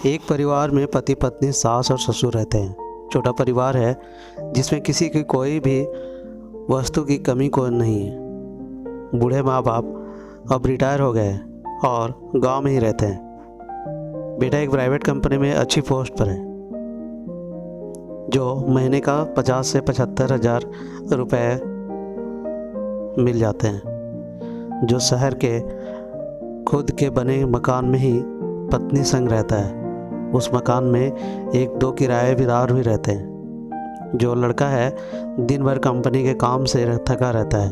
एक परिवार में पति पत्नी सास और ससुर रहते हैं। छोटा परिवार है जिसमें किसी की कोई भी वस्तु की कमी को नहीं है। बूढ़े माँ बाप अब रिटायर हो गए हैं और गांव में ही रहते हैं। बेटा एक प्राइवेट कंपनी में अच्छी पोस्ट पर है जो महीने का 50 से 75 हज़ार रुपये मिल जाते हैं। जो शहर के खुद के बने मकान में ही पत्नी संग रहता है। उस मकान में एक दो किराएदार भी रहते हैं। जो लड़का है दिन भर कंपनी के काम से थका रहता है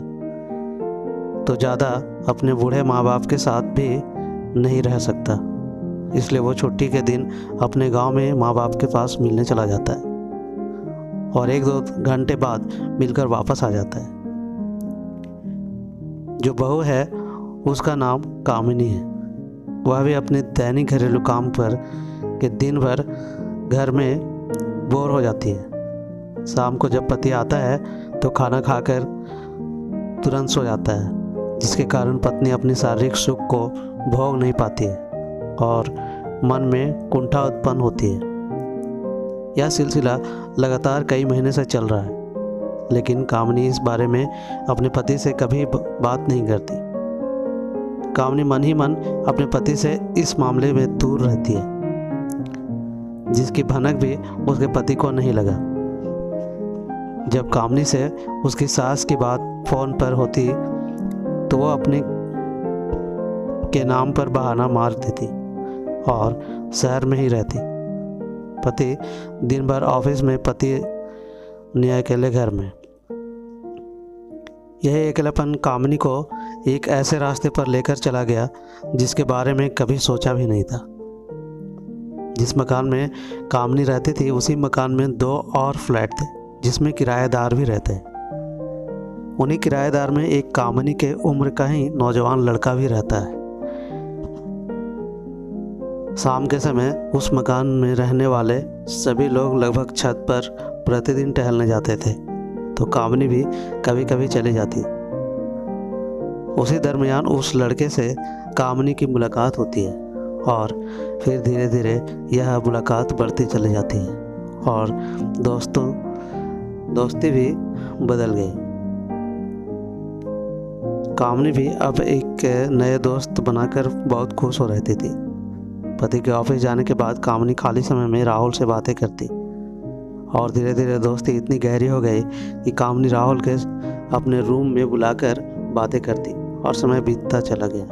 तो ज़्यादा अपने बूढ़े माँ बाप के साथ भी नहीं रह सकता, इसलिए वो छुट्टी के दिन अपने गांव में माँ बाप के पास मिलने चला जाता है और एक दो घंटे बाद मिलकर वापस आ जाता है। जो बहू है उसका नाम कामिनी है। वह भी अपने दैनिक घरेलू काम पर के दिन भर घर में बोर हो जाती है। शाम को जब पति आता है तो खाना खाकर तुरंत सो जाता है, जिसके कारण पत्नी अपनी शारीरिक सुख को भोग नहीं पाती है और मन में कुंठा उत्पन्न होती है। यह सिलसिला लगातार कई महीने से चल रहा है, लेकिन कामिनी इस बारे में अपने पति से कभी बात नहीं करती। कामिनी मन ही मन अपने पति से इस मामले में दूर रहती है, जिसकी भनक भी उसके पति को नहीं लगा। जब कामिनी से उसकी सास की बात फोन पर होती तो वो अपने के नाम पर बहाना मार देती और शहर में ही रहती। पति दिन भर ऑफिस में, पति ने अकेले घर में। यह अकेलापन कामिनी को एक ऐसे रास्ते पर लेकर चला गया जिसके बारे में कभी सोचा भी नहीं था। जिस मकान में कामिनी रहती थी उसी मकान में 2 और फ्लैट थे जिसमें किराएदार भी रहते हैं। उन्हीं किराएदार में एक कामिनी के उम्र का ही नौजवान लड़का भी रहता है। शाम के समय उस मकान में रहने वाले सभी लोग लगभग छत पर प्रतिदिन टहलने जाते थे तो कामिनी भी कभी कभी चली जाती। उसी दरमियान उस लड़के से कामिनी की मुलाकात होती है और फिर धीरे धीरे यह मुलाकात बढ़ती चली जाती है और दोस्ती भी बदल गई। कामिनी भी अब एक नए दोस्त बनाकर बहुत खुश हो रहती थी। पति के ऑफिस जाने के बाद कामिनी खाली समय में राहुल से बातें करती और धीरे धीरे दोस्ती इतनी गहरी हो गई कि कामिनी राहुल के अपने रूम में बुलाकर बातें करती और समय बीतता चला गया।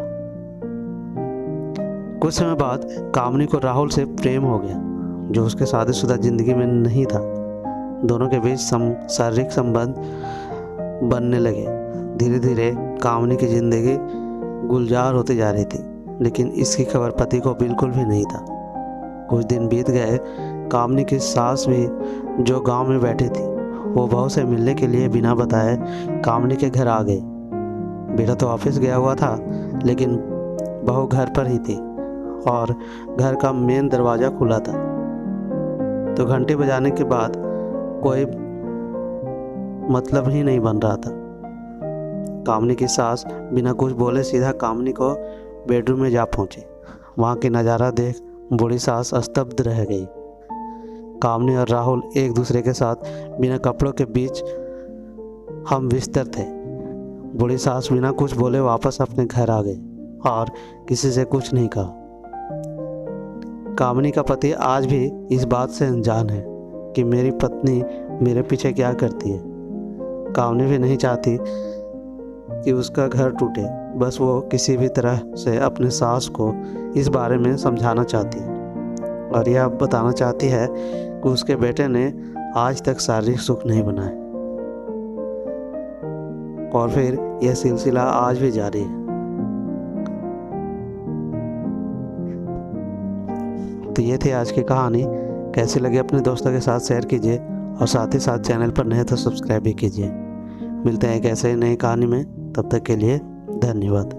कुछ समय बाद कामिनी को राहुल से प्रेम हो गया, जो उसके शादीशुदा जिंदगी में नहीं था। दोनों के बीच शारीरिक संबंध बनने लगे। धीरे धीरे कामिनी की जिंदगी गुलजार होती जा रही थी, लेकिन इसकी खबर पति को बिल्कुल भी नहीं था। कुछ दिन बीत गए। कामिनी की सास भी जो गांव में बैठी थी वो बहू से मिलने के लिए बिना बताए कामिनी के घर आ गई। बेटा तो ऑफिस गया हुआ था, लेकिन बहू घर पर ही थी और घर का मेन दरवाज़ा खुला था। तो घंटी बजाने के बाद कोई मतलब ही नहीं बन रहा था। कामिनी की सास बिना कुछ बोले सीधा कामिनी को बेडरूम में जा पहुंची। वहाँ के नज़ारा देख बूढ़ी सास स्तब्ध रह गई। कामिनी और राहुल एक दूसरे के साथ बिना कपड़ों के बीच हम बिस्तर थे। बूढ़ी सास बिना कुछ बोले वापस अपने घर आ गई और किसी से कुछ नहीं कहा। कामिनी का पति आज भी इस बात से अनजान है कि मेरी पत्नी मेरे पीछे क्या करती है। कामिनी भी नहीं चाहती कि उसका घर टूटे, बस वो किसी भी तरह से अपने सास को इस बारे में समझाना चाहती है और यह बताना चाहती है कि उसके बेटे ने आज तक शारीरिक सुख नहीं बनाए। और फिर यह सिलसिला आज भी जारी है। तो ये थी आज की कहानी। कैसी लगी अपने दोस्तों के साथ शेयर कीजिए और साथ ही साथ चैनल पर नए तो सब्सक्राइब भी कीजिए। मिलते हैं एक ऐसे ही नई कहानी में, तब तक के लिए धन्यवाद।